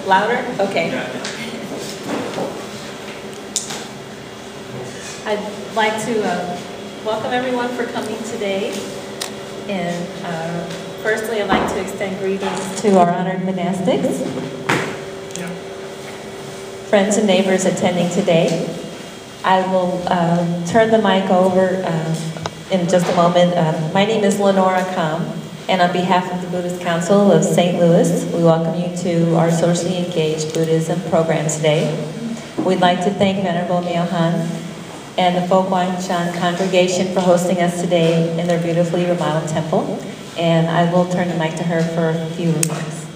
Louder? Okay. I'd like to welcome everyone for coming today. And firstly, I'd like to extend greetings to our honored monastics, friends and neighbors attending today. I will turn the mic over in just a moment. My name is Leonora Kham, and on behalf of the Buddhist Council of St. Louis, we welcome you to our socially engaged Buddhism program today. We'd like to thank Venerable Mohamad and the Guang Shan congregation for hosting us today in their beautifully remodeled temple. And I will turn the mic to her for a few remarks.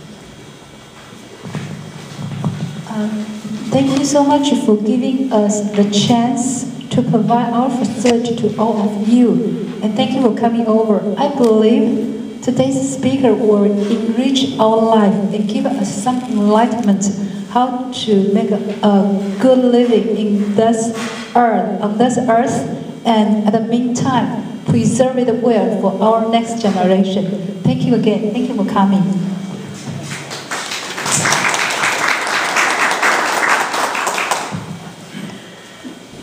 Thank you so much for giving us the chance to provide our facility to all of you. And thank you for coming over. I believe today's speaker will enrich our life and give us some enlightenment how to make a good living in this earth, on this earth, and at the meantime, preserve it well for our next generation. Thank you again. Thank you for coming.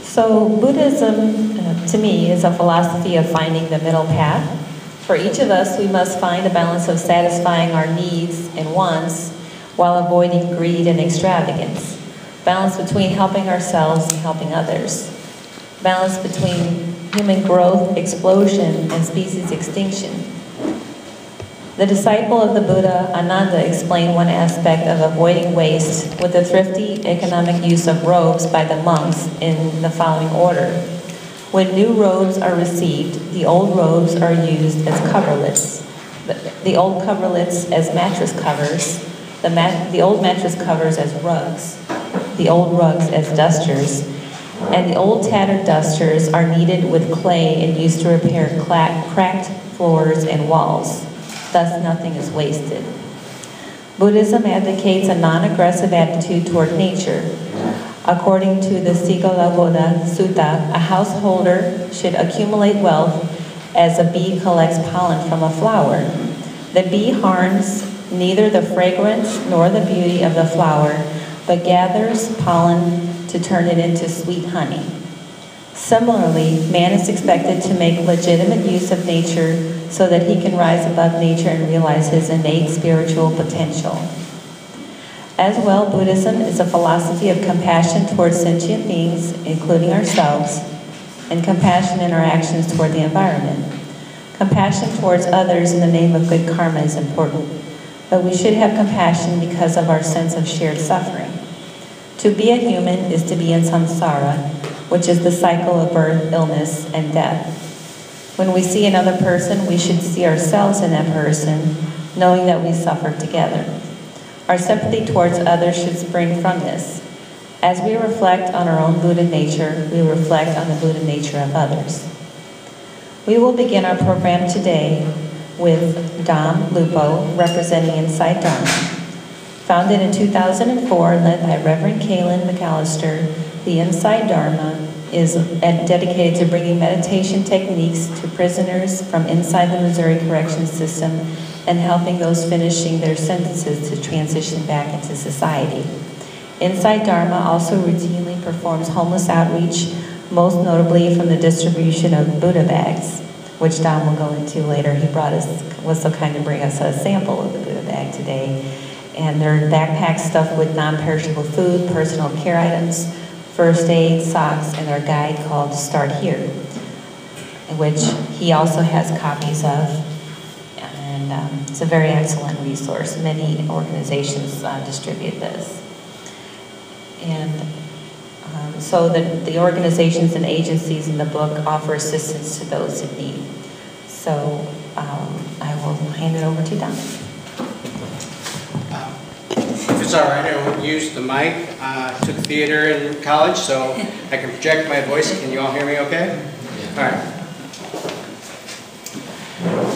So Buddhism, to me, is a philosophy of finding the middle path. For each of us, we must find a balance of satisfying our needs and wants while avoiding greed and extravagance. Balance between helping ourselves and helping others. Balance between human growth, explosion, and species extinction. The disciple of the Buddha, Ananda, explained one aspect of avoiding waste with the thrifty economic use of robes by the monks in the following order. When new robes are received, the old robes are used as coverlets. The old coverlets as mattress covers, the old mattress covers as rugs, the old rugs as dusters, and the old tattered dusters are kneaded with clay and used to repair cracked floors and walls. Thus, nothing is wasted. Buddhism advocates a non-aggressive attitude toward nature. According to the Sigalagoda Sutta, a householder should accumulate wealth as a bee collects pollen from a flower. The bee harms neither the fragrance nor the beauty of the flower, but gathers pollen to turn it into sweet honey. Similarly, man is expected to make legitimate use of nature so that he can rise above nature and realize his innate spiritual potential. As well, Buddhism is a philosophy of compassion towards sentient beings, including ourselves, and compassion in our actions toward the environment. Compassion towards others in the name of good karma is important, but we should have compassion because of our sense of shared suffering. To be a human is to be in samsara, which is the cycle of birth, illness, and death. When we see another person, we should see ourselves in that person, knowing that we suffer together. Our sympathy towards others should spring from this. As we reflect on our own Buddha nature, we reflect on the Buddha nature of others. We will begin our program today with Dom Lupo, representing Inside Dharma. Founded in 2004 and led by Reverend Kaylin McAllister, the Inside Dharma is dedicated to bringing meditation techniques to prisoners from inside the Missouri Correction System and helping those finishing their sentences to transition back into society. Inside Dharma also routinely performs homeless outreach, most notably from the distribution of Buddha bags, which Don will go into later. He was so kind to bring us a sample of the Buddha bag today. And they're backpacks stuffed with non-perishable food, personal care items, first aid, socks, and their guide called Start Here, which he also has copies of. And it's a very excellent resource. Many organizations distribute this. And so the organizations and agencies in the book offer assistance to those in need. So I will hand it over to Don. If it's all right, I won't use the mic. I took theater in college, so I can project my voice. Can you all hear me okay? All right.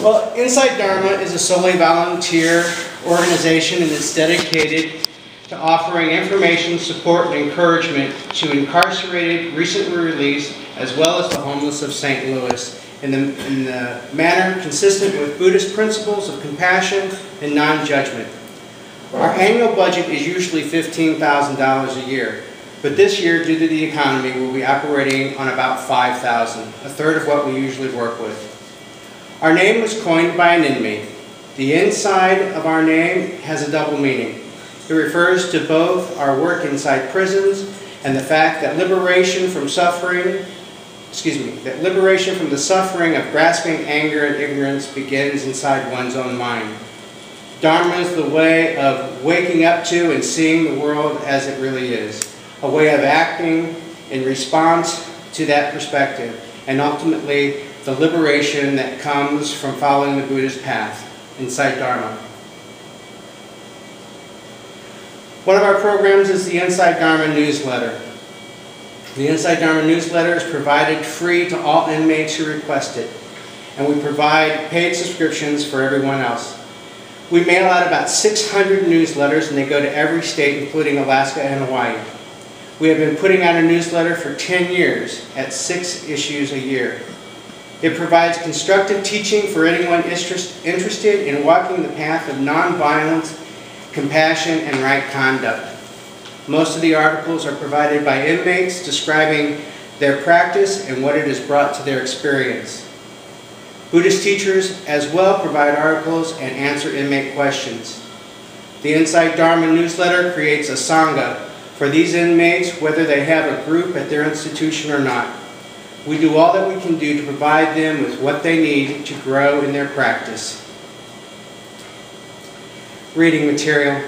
Well, Inside Dharma is a solely volunteer organization, and it's dedicated to offering information, support, and encouragement to incarcerated, recently released, as well as the homeless of St. Louis in the manner consistent with Buddhist principles of compassion and non-judgment. Our annual budget is usually $15,000 a year, but this year, due to the economy, we'll be operating on about $5,000, a third of what we usually work with. Our name was coined by an inmate. The inside of our name has a double meaning. It refers to both our work inside prisons and the fact that liberation from the suffering of grasping anger and ignorance begins inside one's own mind. Dharma is the way of waking up to and seeing the world as it really is, a way of acting in response to that perspective, and ultimately the liberation that comes from following the Buddhist path inside Dharma. One of our programs is the Inside Dharma newsletter. The Inside Dharma newsletter is provided free to all inmates who request it, and we provide paid subscriptions for everyone else. We mail out about 600 newsletters, and they go to every state, including Alaska and Hawaii. We have been putting out a newsletter for 10 years at 6 issues a year. It provides constructive teaching for anyone interested in walking the path of nonviolence, compassion, and right conduct. Most of the articles are provided by inmates describing their practice and what it has brought to their experience. Buddhist teachers as well provide articles and answer inmate questions. The Inside Dharma newsletter creates a sangha for these inmates, whether they have a group at their institution or not. We do all that we can do to provide them with what they need to grow in their practice. Reading material.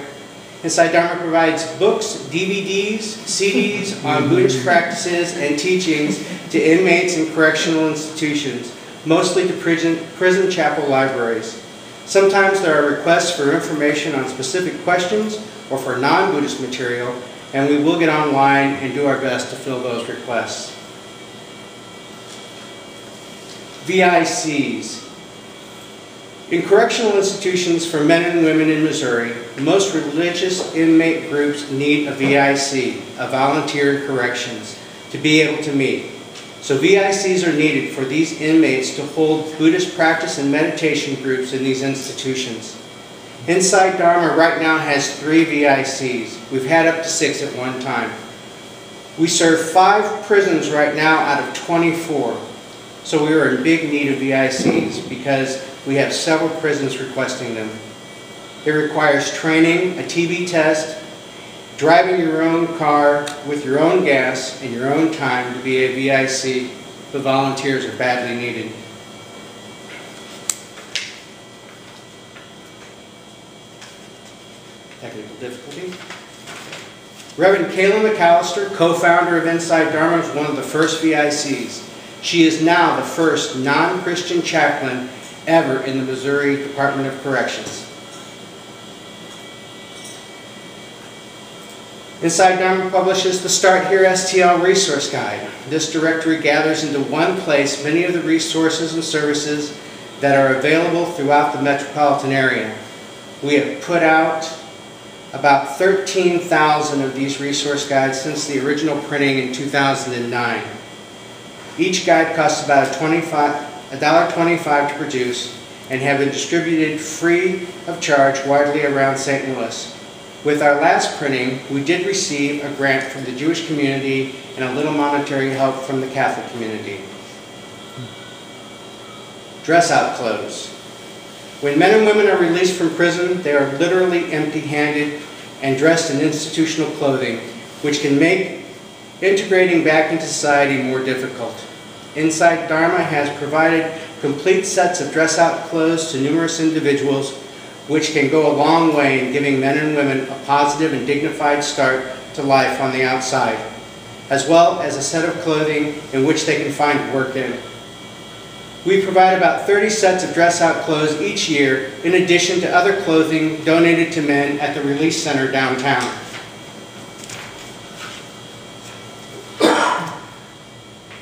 Inside Dharma provides books, DVDs, CDs on Buddhist practices and teachings to inmates in correctional institutions, mostly to prison chapel libraries. Sometimes there are requests for information on specific questions or for non-Buddhist material, and we will get online and do our best to fill those requests. VICs. In correctional institutions for men and women in Missouri, most religious inmate groups need a VIC, a volunteer in corrections, to be able to meet. So VICs are needed for these inmates to hold Buddhist practice and meditation groups in these institutions. Inside Dharma right now has 3 VICs. We've had up to 6 at one time. We serve 5 prisons right now out of 24. So we are in big need of VICs because we have several prisons requesting them. It requires training, a TB test, driving your own car with your own gas and your own time to be a VIC. The volunteers are badly needed. Technical difficulty. Reverend Kayla McAllister, co-founder of Inside Dharma, is one of the first VICs. She is now the first non-Christian chaplain ever in the Missouri Department of Corrections. Inside Dharma publishes the Start Here STL Resource Guide. This directory gathers into one place many of the resources and services that are available throughout the metropolitan area. We have put out about 13,000 of these resource guides since the original printing in 2009. Each guide costs about $1.25 to produce and have been distributed free of charge widely around St. Louis. With our last printing, we did receive a grant from the Jewish community and a little monetary help from the Catholic community. Dress-out clothes. When men and women are released from prison, they are literally empty-handed and dressed in institutional clothing, which can make integrating back into society more difficult. Inside Dharma has provided complete sets of dress-out clothes to numerous individuals, which can go a long way in giving men and women a positive and dignified start to life on the outside, as well as a set of clothing in which they can find work in. We provide about 30 sets of dress-out clothes each year, in addition to other clothing donated to men at the Release Center downtown.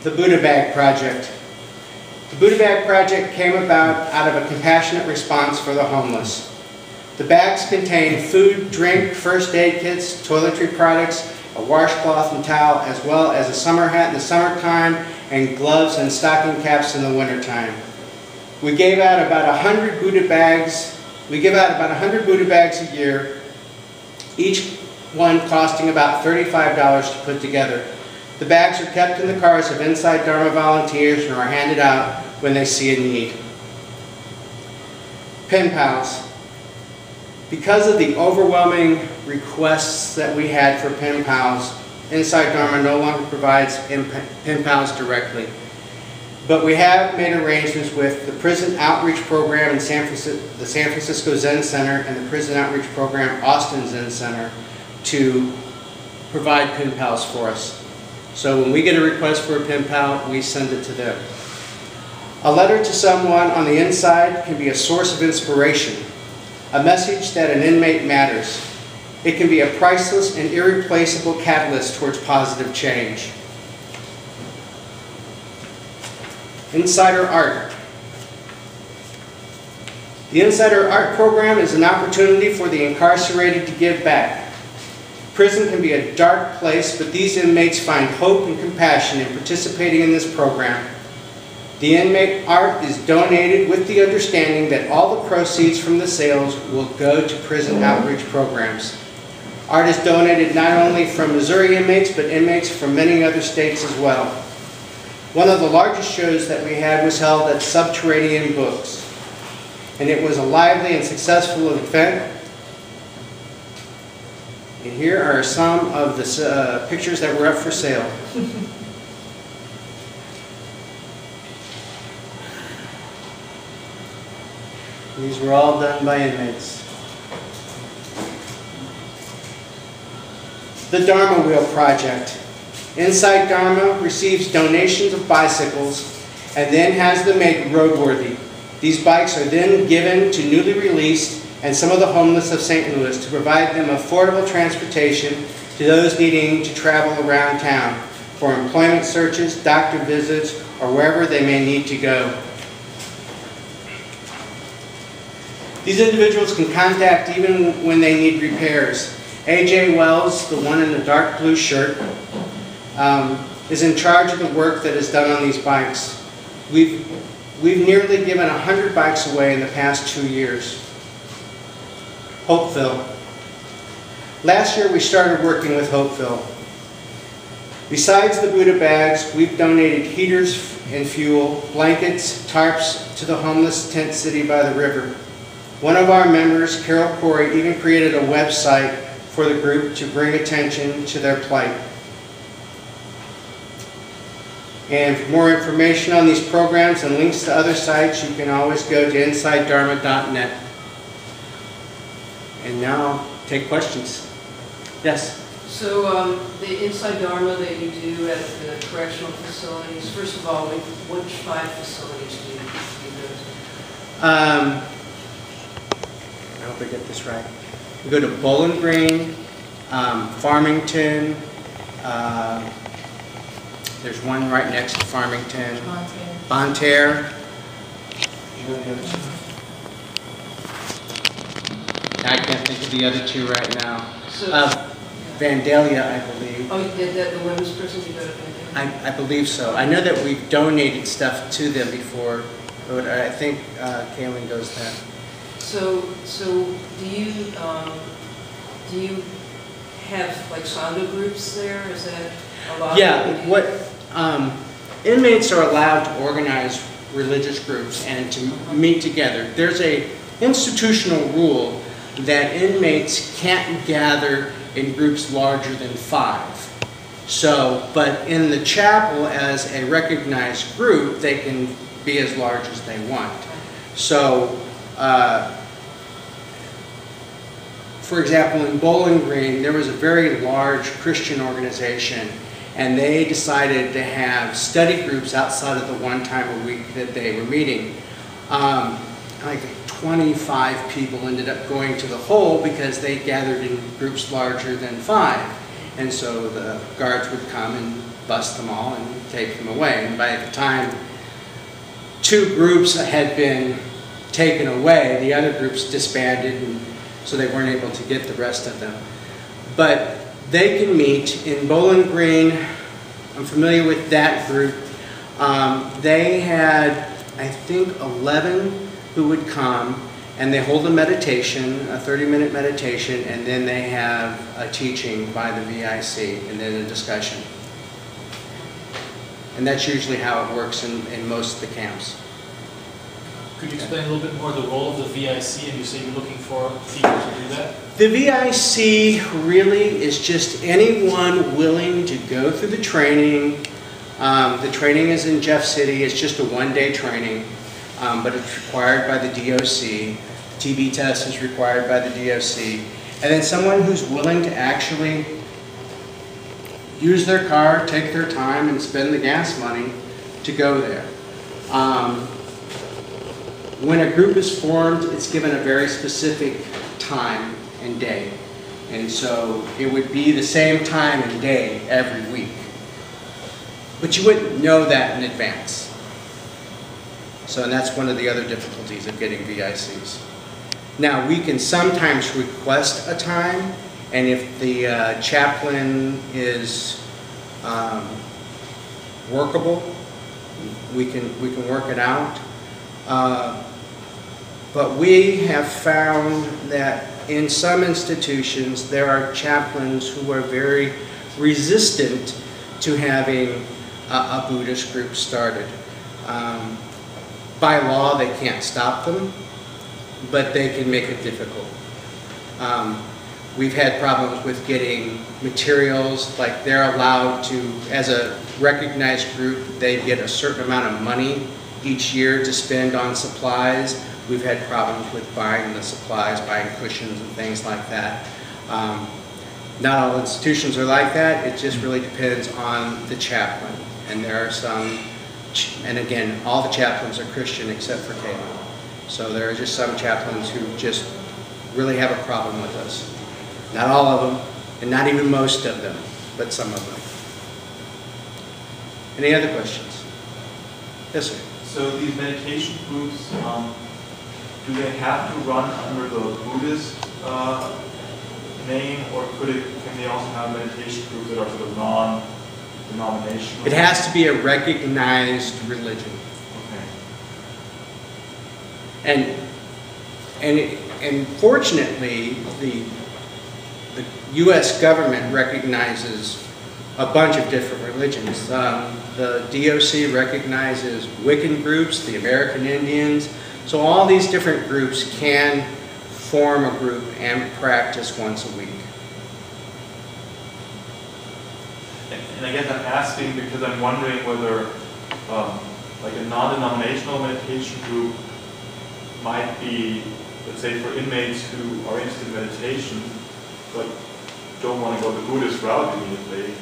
The Buddha Bag Project. The Buddha Bag Project came about out of a compassionate response for the homeless. The bags contain food, drink, first aid kits, toiletry products, a washcloth and towel, as well as a summer hat in the summertime and gloves and stocking caps in the wintertime. We gave out about 100 Buddha bags. We give out about 100 Buddha bags a year each one costing about $35 to put together. The bags are kept in the cars of Inside Dharma volunteers and are handed out when they see a need. Pen pals. Because of the overwhelming requests that we had for pen pals, Inside Dharma no longer provides pen pals directly. But we have made arrangements with the Prison Outreach Program in the San Francisco Zen Center and the Prison Outreach Program Austin Zen Center to provide pen pals for us. So when we get a request for a pen pal, we send it to them. A letter to someone on the inside can be a source of inspiration, a message that an inmate matters. It can be a priceless and irreplaceable catalyst towards positive change. Insider Art. The Insider Art program is an opportunity for the incarcerated to give back. Prison can be a dark place, but these inmates find hope and compassion in participating in this program. The inmate art is donated with the understanding that all the proceeds from the sales will go to prison outreach programs. Art is donated not only from Missouri inmates, but inmates from many other states as well. One of the largest shows that we had was held at Subterranean Books, and it was a lively and successful event. And here are some of the pictures that were up for sale. These were all done by inmates. The Dharma Wheel Project. Inside Dharma receives donations of bicycles and then has them made roadworthy. These bikes are then given to newly released and some of the homeless of St. Louis to provide them affordable transportation to those needing to travel around town for employment searches, doctor visits, or wherever they may need to go. These individuals can contact even when they need repairs. A.J. Wells, the one in the dark blue shirt, is in charge of the work that is done on these bikes. We've nearly given 100 bikes away in the past 2 years. Hopeville. Last year we started working with Hopeville. Besides the Buddha bags, we've donated heaters and fuel, blankets, tarps to the homeless tent city by the river. One of our members, Carol Corey, even created a website for the group to bring attention to their plight. And for more information on these programs and links to other sites, you can always go to InsideDharma.net. And now I'll take questions. Yes? So the Inside Dharma that you do at the correctional facilities, first of all, which 5 facilities do you go to? I hope I get this right. We go to Bowling Green, Farmington, there's one right next to Farmington, Bonterre. I can't think of the other 2 right now. So, Vandalia, I believe. Oh, the women's prison you go to Vandalia? I believe so. I know that we've donated stuff to them before, but I think Kaylin goes there. So do you have like Sangha groups there? Is that a lot? Yeah, what inmates are allowed to organize religious groups and to meet together. There's a institutional rule that inmates can't gather in groups larger than 5. So, but in the chapel as a recognized group, they can be as large as they want. So, for example, in Bowling Green, there was a very large Christian organization, and they decided to have study groups outside of the one time a week that they were meeting. Like 25 people ended up going to the hole because they gathered in groups larger than 5. And so the guards would come and bust them all and take them away. And by the time 2 groups had been taken away, the other groups disbanded, and so they weren't able to get the rest of them. But they can meet in Bowling Green. I'm familiar with that group. They had, I think, 11 who would come, And they hold a meditation, a 30-minute meditation, and then they have a teaching by the VIC, and then a discussion. And that's usually how it works in most of the camps. Could you explain a little bit more the role of the VIC, and you say you're looking for people to do that? The VIC really is just anyone willing to go through the training. The training is in Jeff City. It's just a one-day training, but it's required by the DOC. TB test is required by the DOC. And then someone who's willing to actually use their car, take their time, and spend the gas money to go there. When a group is formed, it's given a very specific time and day. And so it would be the same time and day every week. But you wouldn't know that in advance. So and that's one of the other difficulties of getting VICs. Now, we can sometimes request a time, and if the chaplain is workable, we can work it out. But we have found that in some institutions there are chaplains who are very resistant to having a Buddhist group started. By law, they can't stop them, but they can make it difficult. We've had problems with getting materials, like they're allowed to, as a recognized group, they get a certain amount of money each year to spend on supplies. We've had problems with buying the supplies, buying cushions and things like that. Not all institutions are like that. It just really depends on the chaplain. And there are some, and again, all the chaplains are Christian except for Kham. So there are just some chaplains who just really have a problem with us. Not all of them, and not even most of them, but some of them. Any other questions? Yes, sir. So these meditation groups, do they have to run under the Buddhist name, or can they also have meditation groups that are sort of non-denominational? It has to be a recognized religion. Okay. And fortunately, the U.S. government recognizes a bunch of different religions. The DOC recognizes Wiccan groups, the American Indians. So all these different groups can form a group and practice once a week. And I guess I'm asking because I'm wondering whether like a non-denominational meditation group might be, let's say, for inmates who are interested in meditation but don't want to go the Buddhist route immediately.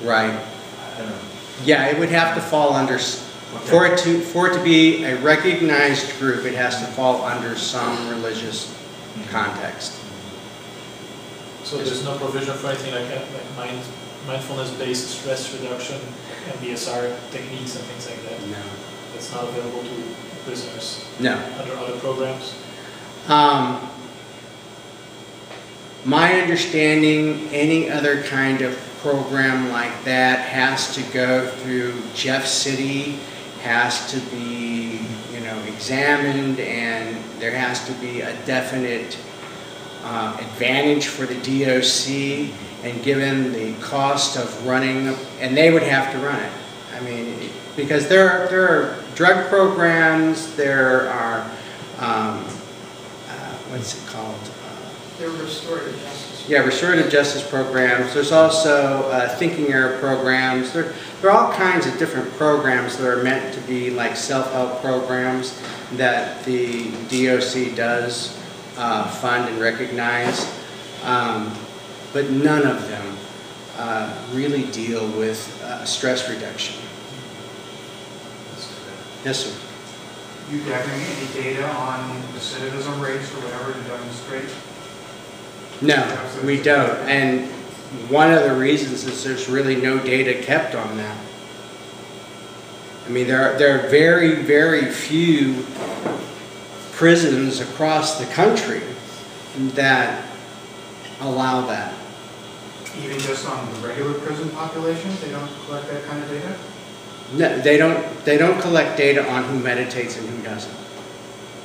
Right. I don't know. Yeah, it would have to fall under, okay. For it to be a recognized group, it has to fall under some religious context. So there's no provision for anything like that, like mindfulness-based stress reduction, MBSR techniques and things like that? No. That's not available to prisoners? No. Under other programs? My understanding, any other kind of program like that has to go through Jeff City, has to be, examined, and there has to be a definite advantage for the DOC, and given the cost of running, and they would have to run it. I mean, because there are drug programs, there are, what's it called? They're restorative justice. Yeah, restorative justice programs. There's also thinking era programs. There are all kinds of different programs that are meant to be like self-help programs that the DOC does fund and recognize. But none of them really deal with stress reduction. Yes, sir. You gathering any data on recidivism rates or whatever to demonstrate? No, we don't. And one of the reasons is there's really no data kept on that. I mean, there are very, very few prisons across the country that allow that. Even just on the regular prison populations, they don't collect that kind of data? No, they don't collect data on who meditates and who doesn't.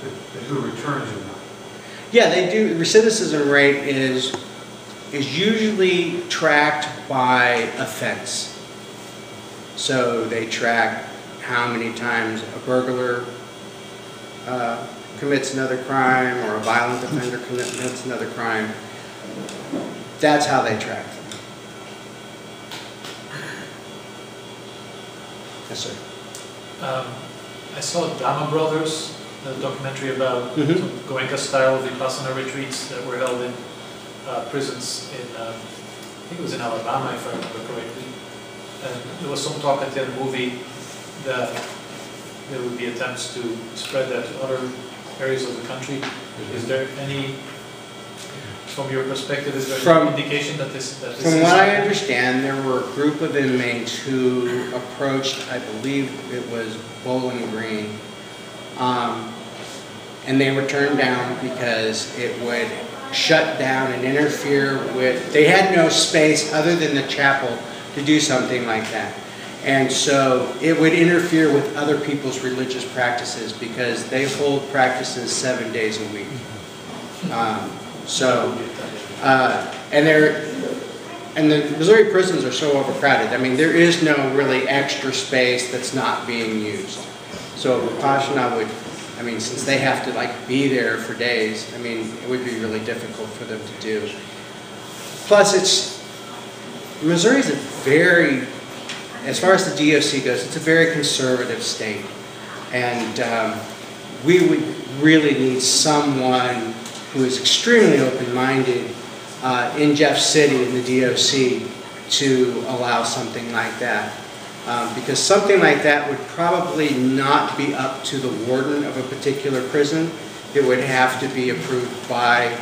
But who returns or not? Yeah, they do. Recidivism rate is usually tracked by offense. So they track how many times a burglar commits another crime, or a violent offender commits another crime. That's how they track them. Yes, sir. I saw Dharma Brothers, a documentary about some Goenka-style Vipassana retreats that were held in prisons in, I think it was in Alabama, if I remember correctly. And there was some talk at the end of the movie that there would be attempts to spread that to other areas of the country. Is there any, from your perspective, is there any indication that this From what I understand, there were a group of inmates who approached, I believe it was Bowling Green, and they were turned down because it would shut down and interfere with, they had no space other than the chapel to do something like that. And so it would interfere with other people's religious practices, because they hold practices 7 days a week. And the Missouri prisons are so overcrowded. I mean, there is no really extra space that's not being used. So Vipassana would, I mean, since they have to like be there for days, I mean, it would be really difficult for them to do. Plus, Missouri is a very, as far as the DOC goes, it's a very conservative state. And we would really need someone who is extremely open-minded in Jeff City, in the DOC, to allow something like that. Because something like that would probably not be up to the warden of a particular prison. It would have to be approved by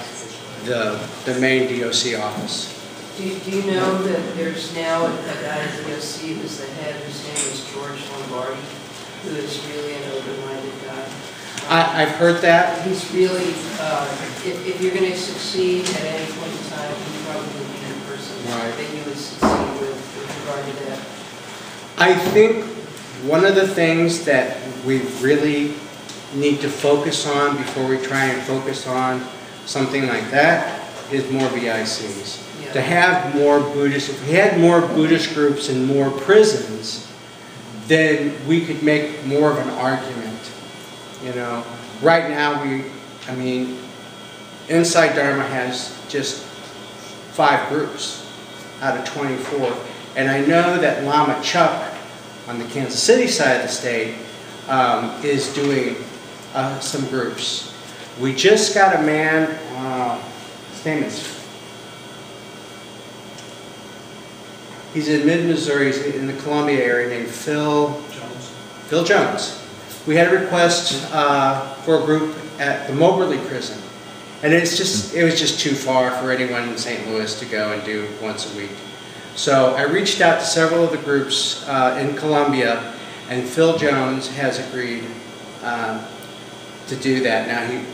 the main DOC office. Do you know that there's now a guy at the DOC who's the head, whose name is George Lombardi, who is really an open-minded guy? I've heard that. He's really, if you're going to succeed at any point in time, he'd probably be the person that you would succeed with regard to that. I think one of the things that we really need to focus on before we try and focus on something like that is more BICs. Yeah. To have more Buddhist, if we had more Buddhist groups in more prisons, then we could make more of an argument. You know, right now I mean, Inside Dharma has just 5 groups out of 24. And I know that Lama Chuck on the Kansas City side of the state is doing some groups. We just got a man, his name is, he's in mid-Missouri, he's in the Columbia area, named Phil Jones. We had a request for a group at the Moberly prison. And it was just too far for anyone in St. Louis to go and do once a week. So I reached out to several of the groups in Columbia, and Phil Jones has agreed to do that. Now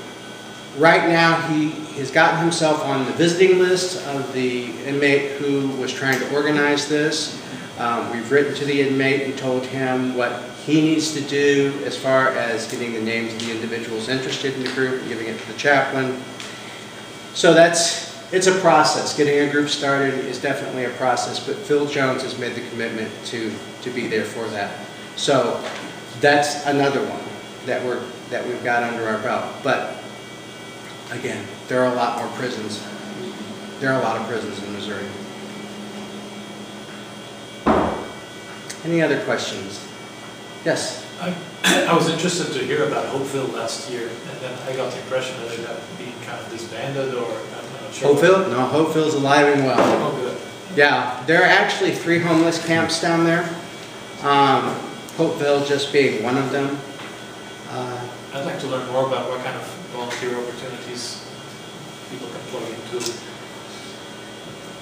right now he has gotten himself on the visiting list of the inmate who was trying to organize this. We've written to the inmate and told him what he needs to do as far as getting the names of the individuals interested in the group and giving it to the chaplain. So it's a process. Getting a group started is definitely a process, but Phil Jones has made the commitment to be there for that. So that's another one that we've got under our belt. But again, there are a lot more prisons. There are a lot of prisons in Missouri. Any other questions? Yes? I was interested to hear about Hopeville last year, and then I got the impression that it had been kind of disbanded, or I'm not sure. Hopeville? No, Hopeville's alive and well. Oh, good. Yeah, there are actually 3 homeless camps down there. Hopeville just being one of them. I'd like to learn more about what kind of volunteer opportunities people can plug into.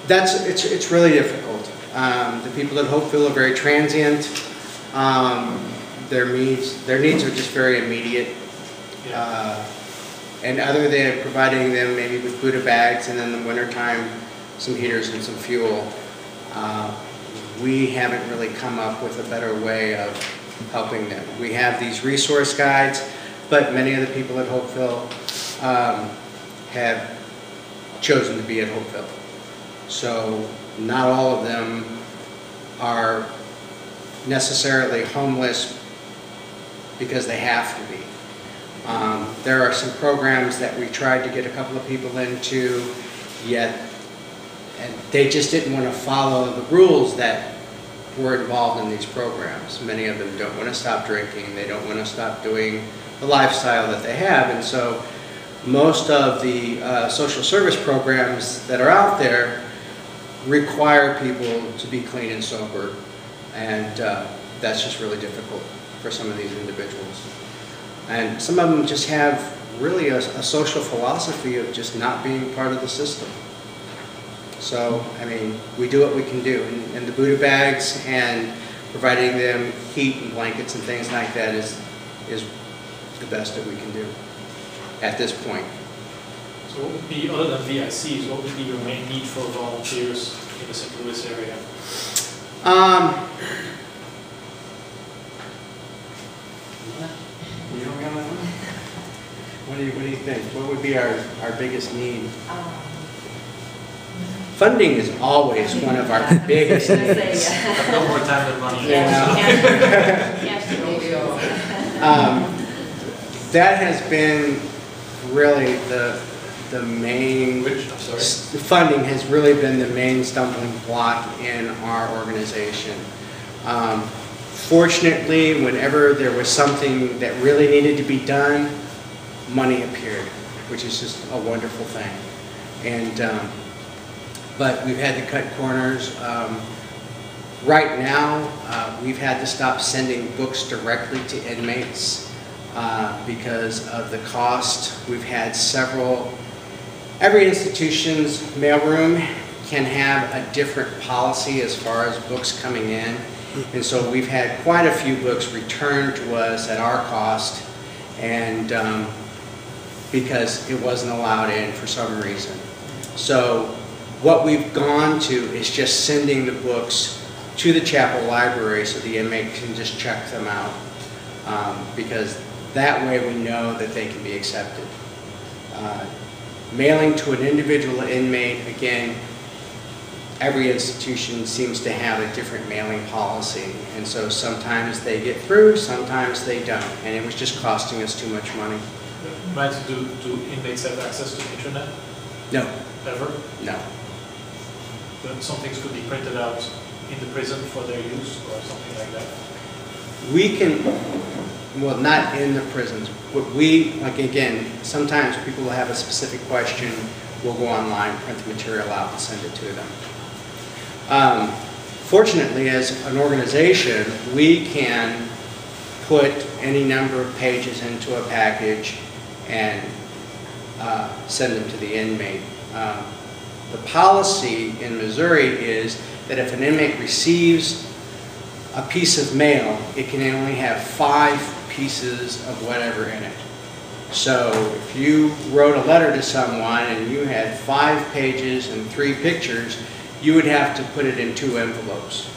It's really difficult. The people at Hopeville are very transient. Their needs are just very immediate. Yeah. And other than providing them maybe with Buddha bags and in the wintertime some heaters and some fuel, we haven't really come up with a better way of helping them. We have these resource guides, but many of the people at Hopeville have chosen to be at Hopeville. So not all of them are necessarily homeless because they have to be. There are some programs that we tried to get a couple of people into, yet and they just didn't want to follow the rules that were involved in these programs. Many of them don't want to stop drinking, they don't want to stop doing the lifestyle that they have, and so most of the social service programs that are out there require people to be clean and sober, and that's just really difficult for some of these individuals. And some of them just have really a social philosophy of just not being part of the system. So, I mean, we do what we can do, and the Buddha bags and providing them heat and blankets and things like that is the best that we can do at this point. So what would be, other than VICs, what would be your main need for volunteers in the St. Louis area? What do you think? What would be our biggest need? Funding is always one of our biggest needs. I've got more time than money. That has been really the main. The funding has really been the main stumbling block in our organization. Fortunately, whenever there was something that really needed to be done, money appeared, which is just a wonderful thing. And but we've had to cut corners. Right now, we've had to stop sending books directly to inmates because of the cost. We've had every institution's mailroom can have a different policy as far as books coming in. And so we've had quite a few books returned to us at our cost, and because it wasn't allowed in for some reason. So what we've gone to is just sending the books to the chapel library so the inmate can just check them out, because that way we know that they can be accepted. Mailing to an individual inmate, again, every institution seems to have a different mailing policy, and so sometimes they get through, sometimes they don't, and it was just costing us too much money. Do inmates have access to the internet? No. Ever? No. But some things could be printed out in the prison for their use or something like that? We can, well, not in the prisons, but we, like again, sometimes people will have a specific question, we'll go online, print the material out, and send it to them. Fortunately, as an organization, we can put any number of pages into a package and send them to the inmate. The policy in Missouri is that if an inmate receives a piece of mail, it can only have 5 pieces of whatever in it. So if you wrote a letter to someone and you had 5 pages and 3 pictures, you would have to put it in 2 envelopes.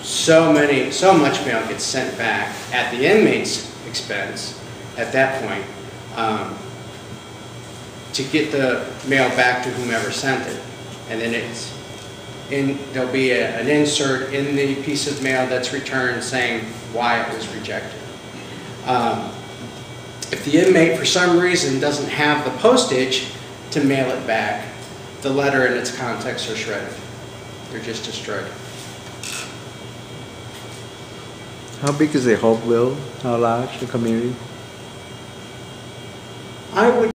So much mail gets sent back at the inmate's expense at that point to get the mail back to whomever sent it. And then there'll be an insert in the piece of mail that's returned saying why it was rejected. If the inmate for some reason doesn't have the postage to mail it back, the letter and its contents are shredded. They're just destroyed. How big is the Hopeville? How large the community? I would